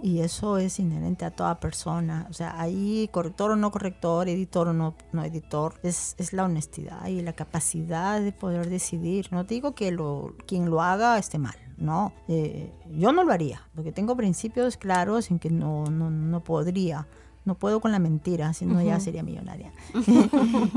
Y eso es inherente a toda persona. O sea, ahí corrector o no corrector, editor o no editor, es la honestidad y la capacidad de poder decidir. No te digo que quien lo haga esté mal. No, yo no lo haría, porque tengo principios claros en que no podría. No puedo con la mentira, si no ya sería millonaria.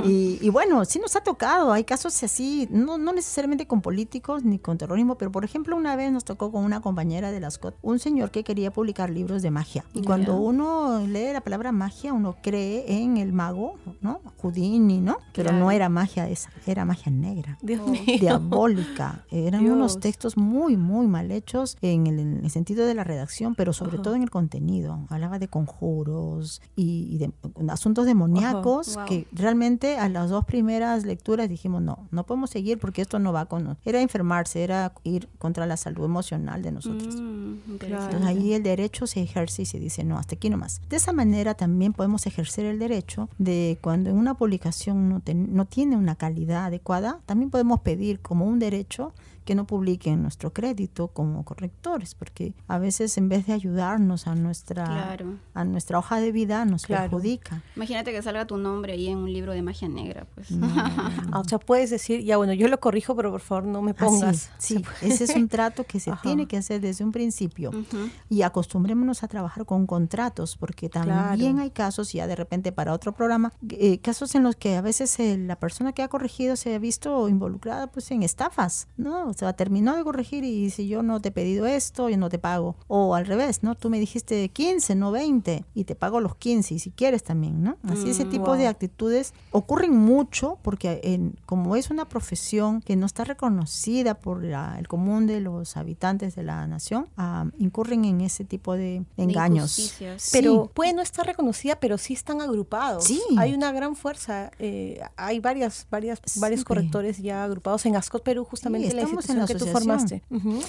y bueno, sí nos ha tocado, hay casos así, no necesariamente con políticos ni con terrorismo, pero por ejemplo una vez nos tocó con una compañera de la SCOT, un señor que quería publicar libros de magia. Y cuando uno lee la palabra magia, uno cree en el mago, ¿no? Houdini, ¿no? Pero no era magia esa, era magia negra, diabólica. Eran unos textos muy, muy mal hechos en el sentido de la redacción, pero sobre todo en el contenido. Hablaba de conjuros, y de asuntos demoníacos que realmente a las 2 primeras lecturas dijimos no podemos seguir porque esto no va con... Era enfermarse, era ir contra la salud emocional de nosotros. Entonces, ahí el derecho se ejerce y se dice no, hasta aquí nomás. De esa manera también podemos ejercer el derecho de cuando en una publicación no tiene una calidad adecuada, también podemos pedir como un derecho que no publiquen nuestro crédito como correctores, porque a veces en vez de ayudarnos a nuestra hoja de vida nos perjudica. Imagínate que salga tu nombre ahí en un libro de magia negra, pues. O sea, puedes decir, ya bueno, yo lo corrijo, pero por favor no me pongas. Sí, ese es un trato que se tiene que hacer desde un principio. Y acostumbrémonos a trabajar con contratos, porque también hay casos, ya de repente para otro programa, casos en los que a veces la persona que ha corregido se ha visto involucrada pues en estafas, ¿no? O sea, terminó de corregir y dice, yo no te he pedido esto, yo no te pago. O al revés, ¿no? Tú me dijiste 15, no 20, y te pago los 15, y si quieres también, ¿no? Así ese tipo de actitudes ocurren mucho porque como es una profesión que no está reconocida por el común de los habitantes de la nación, incurren en ese tipo de engaños. Pero puede no estar reconocida, pero sí están agrupados. Sí. Hay una gran fuerza. Hay varios correctores ya agrupados en ASCOT Perú, justamente en la institución que tú formaste.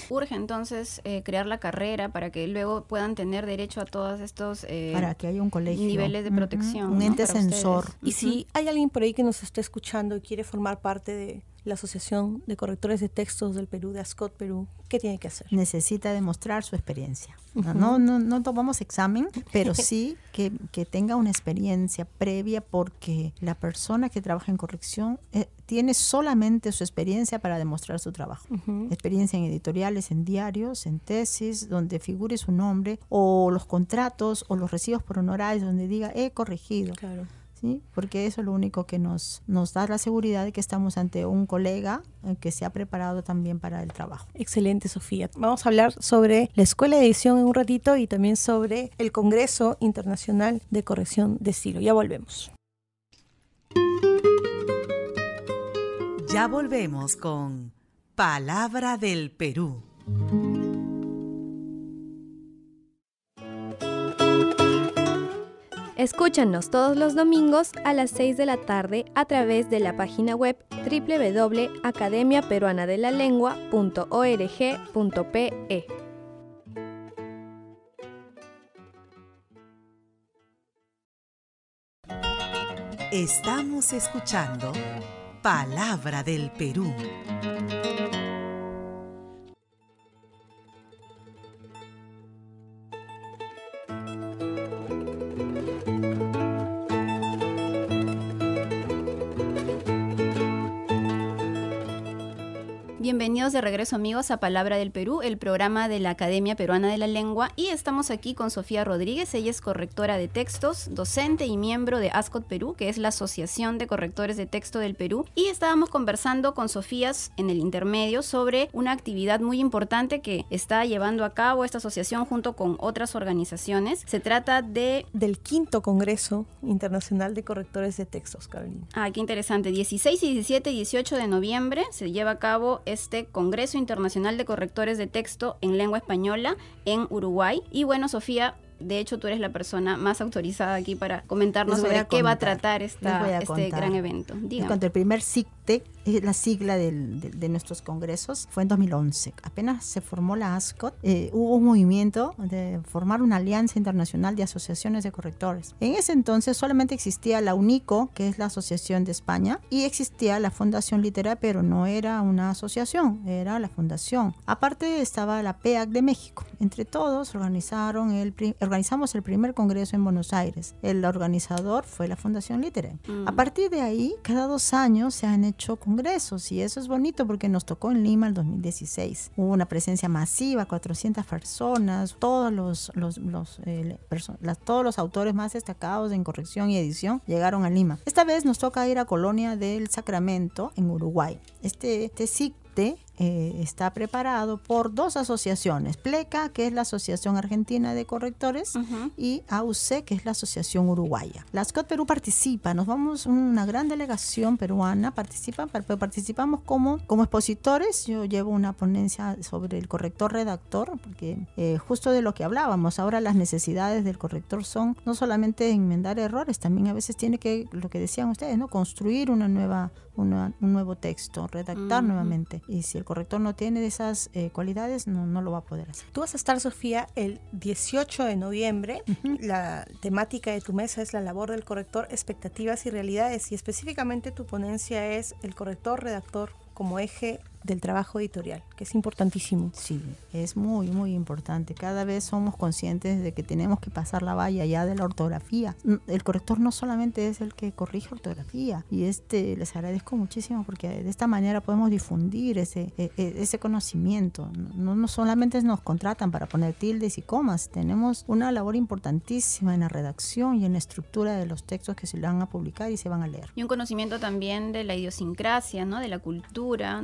Urge entonces crear la carrera para que luego puedan tener derecho a todos estos para que haya un colegio, niveles de protección, un ente censor. Ustedes. Y si hay alguien por ahí que nos esté escuchando y quiere formar parte de la Asociación de Correctores de Textos del Perú, de ASCOT Perú, ¿qué tiene que hacer? Necesita demostrar su experiencia. No tomamos examen, pero sí que tenga una experiencia previa, porque la persona que trabaja en corrección tiene solamente su experiencia para demostrar su trabajo. Experiencia en editoriales, en diarios, en tesis, donde figure su nombre, o los contratos o los recibos por honorarios donde diga he corregido. Claro. ¿Sí? Porque eso es lo único que nos da la seguridad de que estamos ante un colega que se ha preparado también para el trabajo. Excelente, Sofía. Vamos a hablar sobre la Escuela de Edición en un ratito y también sobre el Congreso Internacional de Corrección de Estilo. Ya volvemos. Ya volvemos con Palabra del Perú. Escúchanos todos los domingos a las 6 de la tarde a través de la página web www.academiaperuanadelalengua.org.pe. Estamos escuchando Palabra del Perú. Bienvenidos de regreso, amigos, a Palabra del Perú, el programa de la Academia Peruana de la Lengua, y estamos aquí con Sofía Rodríguez. Ella es correctora de textos, docente y miembro de ASCOT Perú, que es la Asociación de Correctores de Texto del Perú, y estábamos conversando con Sofía en el intermedio sobre una actividad muy importante que está llevando a cabo esta asociación junto con otras organizaciones. Se trata del 5º Congreso Internacional de Correctores de Textos, Carolina. Qué interesante. 16, 17 y 18 de noviembre se lleva a cabo este Congreso Internacional de Correctores de Texto en Lengua Española en Uruguay. Y bueno, Sofía, de hecho tú eres la persona más autorizada aquí para comentarnos sobre qué va a tratar este gran evento. En cuanto al primer ASCOT, la sigla de nuestros congresos, fue en 2011. Apenas se formó la ASCOT, hubo un movimiento de formar una alianza internacional de asociaciones de correctores. En ese entonces solamente existía la UNICO, que es la Asociación de España, y existía la Fundación Litera, pero no era una asociación, era la fundación. Aparte estaba la PEAC de México. Entre todos organizamos el primer congreso en Buenos Aires. El organizador fue la Fundación Litera. A partir de ahí, cada 2 años se han hecho congresos, y eso es bonito porque nos tocó en Lima el 2016. Hubo una presencia masiva, 400 personas, todos los autores más destacados en corrección y edición llegaron a Lima. Esta vez nos toca ir a Colonia del Sacramento, en Uruguay. Este CICTE está preparado por 2 asociaciones: PLECA, que es la Asociación Argentina de Correctores, y AUC, que es la Asociación Uruguaya. La ASCOT Perú participa, nos vamos, una gran delegación peruana participamos como expositores. Yo llevo una ponencia sobre el corrector-redactor, porque justo de lo que hablábamos, ahora las necesidades del corrector son no solamente enmendar errores, también a veces tiene que, lo que decían ustedes, ¿no?, construir un nuevo texto, redactar nuevamente. Y si el corrector no tiene esas cualidades, no lo va a poder hacer. Tú vas a estar, Sofía, el 18 de noviembre. La temática de tu mesa es la labor del corrector, expectativas y realidades, y específicamente tu ponencia es el corrector-redactor como eje del trabajo editorial, que es importantísimo. Sí, es muy, muy importante. Cada vez somos conscientes de que tenemos que pasar la valla ya de la ortografía. El corrector no solamente es el que corrige ortografía, y les agradezco muchísimo porque de esta manera podemos difundir ese conocimiento. No solamente nos contratan para poner tildes y comas, tenemos una labor importantísima en la redacción y en la estructura de los textos que se van a publicar y se van a leer. Y un conocimiento también de la idiosincrasia, ¿no?, de la cultura,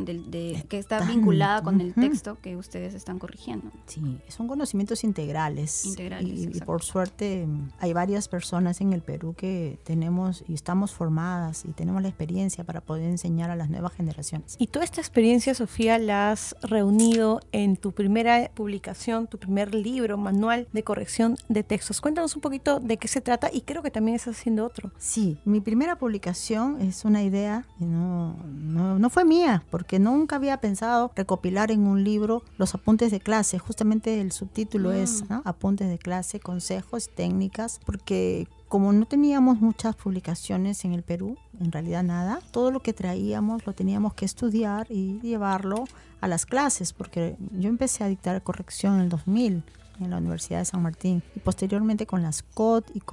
que está vinculada con el texto que ustedes están corrigiendo. Sí, son conocimientos integrales. Y por suerte hay varias personas en el Perú que tenemos y estamos formadas y tenemos la experiencia para poder enseñar a las nuevas generaciones. Y toda esta experiencia, Sofía, la has reunido en tu primera publicación, tu primer libro, Manual de Corrección de Textos. Cuéntanos un poquito de qué se trata, y creo que también estás haciendo otro. Sí, mi primera publicación es una idea que no fue mía, porque nunca había pensado recopilar en un libro los apuntes de clase. Justamente el subtítulo es, ¿no?, Apuntes de clase, consejos, técnicas, porque como no teníamos muchas publicaciones en el Perú, en realidad nada, todo lo que traíamos lo teníamos que estudiar y llevarlo a las clases, porque yo empecé a dictar corrección en el 2000 en la Universidad de San Martín, y posteriormente con la ASCOT y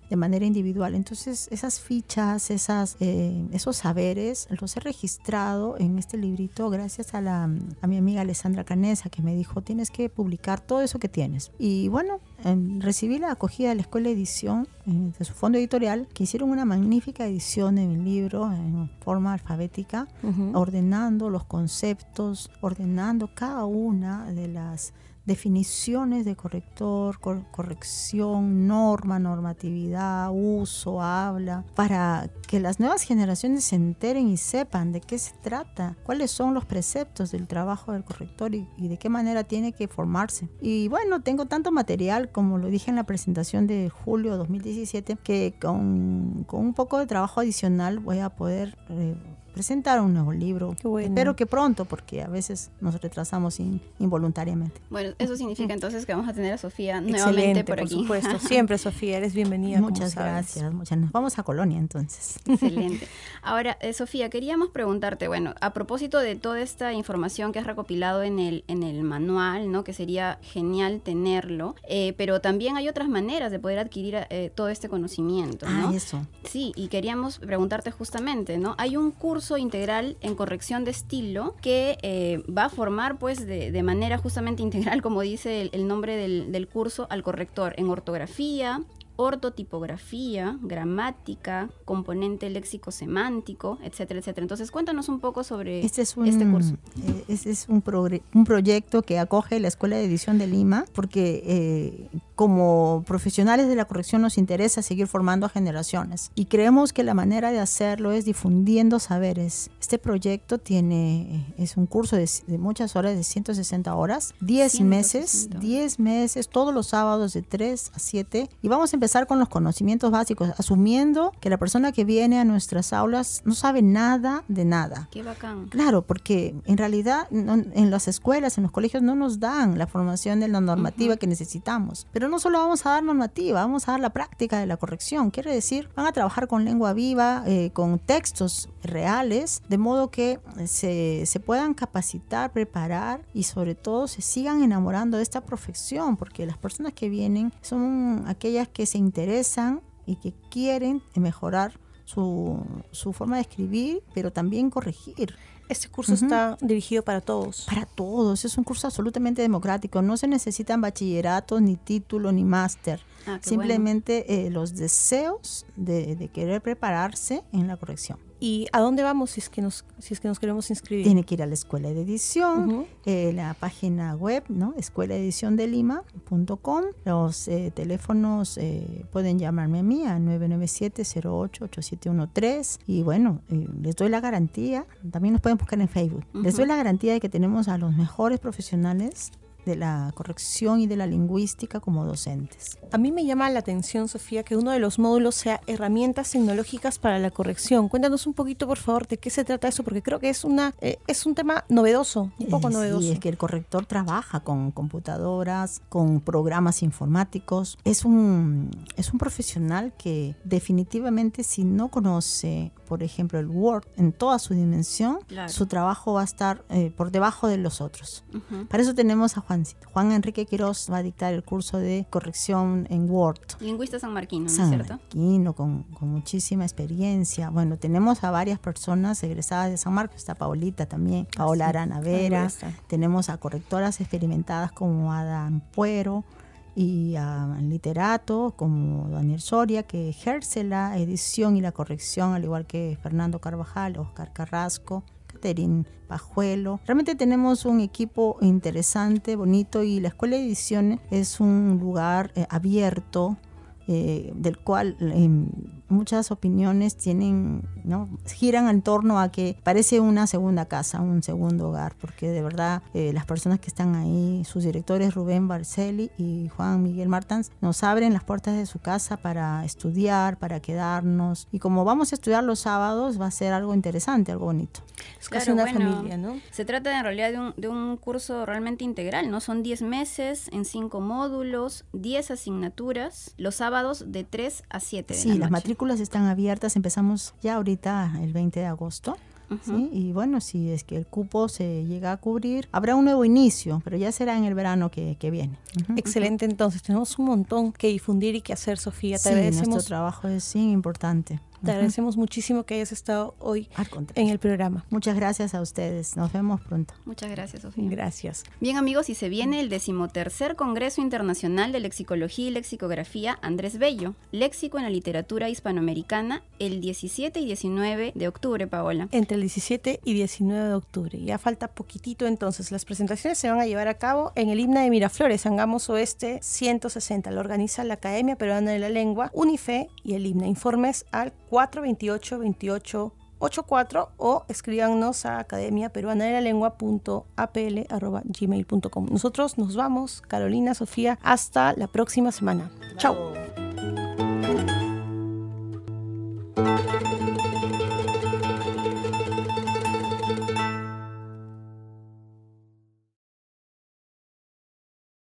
de manera individual. Entonces esas fichas, esos saberes los he registrado en este librito gracias a mi amiga Alessandra Canesa, que me dijo: tienes que publicar todo eso que tienes. Y bueno, recibí la acogida de la Escuela de Edición, de su fondo editorial, que hicieron una magnífica edición de mi libro en forma alfabética, ordenando los conceptos, ordenando cada una de las definiciones de corrector, corrección, normatividad, uso, habla, para que las nuevas generaciones se enteren y sepan de qué se trata, cuáles son los preceptos del trabajo del corrector y de qué manera tiene que formarse. Y bueno, tengo tanto material, como lo dije en la presentación de julio de 2017, que con un poco de trabajo adicional voy a poder presentar un nuevo libro. Bueno. Espero que pronto, porque a veces nos retrasamos involuntariamente. Bueno, eso significa entonces que vamos a tener a Sofía nuevamente por aquí. Por supuesto, siempre, Sofía, eres bienvenida. Muchas gracias. Nos vamos a Colonia entonces. Excelente. Ahora, Sofía, queríamos preguntarte, bueno, a propósito de toda esta información que has recopilado en el manual, ¿no?, que sería genial tenerlo, pero también hay otras maneras de poder adquirir todo este conocimiento, ¿no? Eso. Sí, y queríamos preguntarte justamente, ¿no? Hay un curso integral en corrección de estilo que va a formar, pues, de manera justamente integral, como dice el nombre del curso, al corrector en ortografía, ortotipografía, gramática, componente léxico-semántico, etcétera, etcétera. Entonces, cuéntanos un poco sobre este curso. Este es un proyecto que acoge la Escuela de Edición de Lima, porque como profesionales de la corrección nos interesa seguir formando a generaciones, y creemos que la manera de hacerlo es difundiendo saberes. Este proyecto es un curso de muchas horas, de 160 horas, 10 meses, todos los sábados de 3 a 7. Y vamos a empezar con los conocimientos básicos, asumiendo que la persona que viene a nuestras aulas no sabe nada de nada. Qué bacán. Claro, porque en realidad en las escuelas, en los colegios no nos dan la formación de la normativa que necesitamos. Pero no solo vamos a dar normativa, vamos a dar la práctica de la corrección. Quiere decir, van a trabajar con lengua viva, con textos reales, de modo que se puedan capacitar, preparar y sobre todo se sigan enamorando de esta profesión, porque las personas que vienen son aquellas que se interesan y que quieren mejorar su forma de escribir, pero también corregir. Este curso está dirigido para todos. Para todos, es un curso absolutamente democrático. No se necesitan bachilleratos, ni título, ni máster. Simplemente los deseos de querer prepararse en la corrección. ¿Y a dónde vamos si es que nos queremos inscribir? Tiene que ir a la Escuela de Edición, la página web, ¿no? escuelaediciondelima.com. Los teléfonos pueden llamarme a mí a 997-08-8713. Y bueno, les doy la garantía, también nos pueden buscar en Facebook. Les doy la garantía de que tenemos a los mejores profesionales de la corrección y de la lingüística como docentes. A mí me llama la atención, Sofía, que uno de los módulos sea herramientas tecnológicas para la corrección. Cuéntanos un poquito, por favor, de qué se trata eso, porque creo que es un tema novedoso, un poco novedoso. Sí, es que el corrector trabaja con computadoras, con programas informáticos. Es un profesional que definitivamente, si no conoce, por ejemplo, el Word en toda su dimensión, su trabajo va a estar por debajo de los otros. Para eso tenemos a Juan Enrique Quiroz, va a dictar el curso de corrección en Word. Lingüista sanmarquino, ¿no es cierto? Sanmarquino, con muchísima experiencia. Bueno, tenemos a varias personas egresadas de San Marcos, está Paolita también, Paola Arana Vera. Tenemos a correctoras experimentadas como Ada Ampuero y a literatos como Daniel Soria, que ejerce la edición y la corrección, al igual que Fernando Carvajal, Oscar Carrasco, Caterín Pajuelo. Realmente tenemos un equipo interesante, bonito, y la Escuela de Ediciones es un lugar abierto, del cual muchas opiniones giran en torno a que parece una segunda casa, un segundo hogar, porque de verdad las personas que están ahí, sus directores Rubén Barcelli y Juan Miguel Martans, nos abren las puertas de su casa para estudiar, para quedarnos, y como vamos a estudiar los sábados va a ser algo interesante, algo bonito. Es casi una familia, ¿no? Se trata en realidad de un curso realmente integral, ¿no? Son 10 meses en 5 módulos, 10 asignaturas, los sábados de 3 a 7 de la noche. Las matrículas están abiertas, empezamos ya ahorita el 20 de agosto. ¿Sí? Y bueno, si es que el cupo se llega a cubrir, habrá un nuevo inicio, pero ya será en el verano que viene. Excelente, entonces tenemos un montón que difundir y que hacer, Sofía. Te agradecemos. Nuestro trabajo es importante. Te agradecemos muchísimo que hayas estado hoy en el programa. Muchas gracias a ustedes. Nos vemos pronto. Muchas gracias, Sofía. Gracias. Bien, amigos, y se viene el 13º Congreso Internacional de Lexicología y Lexicografía Andrés Bello, Léxico en la Literatura Hispanoamericana, el 17 y 19 de octubre, Paola. Entre el 17 y 19 de octubre. Ya falta poquitito, entonces. Las presentaciones se van a llevar a cabo en el IMNA de Miraflores, Angamos Oeste 160. Lo organiza la Academia Peruana de la Lengua, UNIFE y el IMNA. Informes al 428-2884 o escríbanos a academiaperuanadelalengua.apl@gmail.com. Nosotros nos vamos, Carolina, Sofía, hasta la próxima semana. Chao.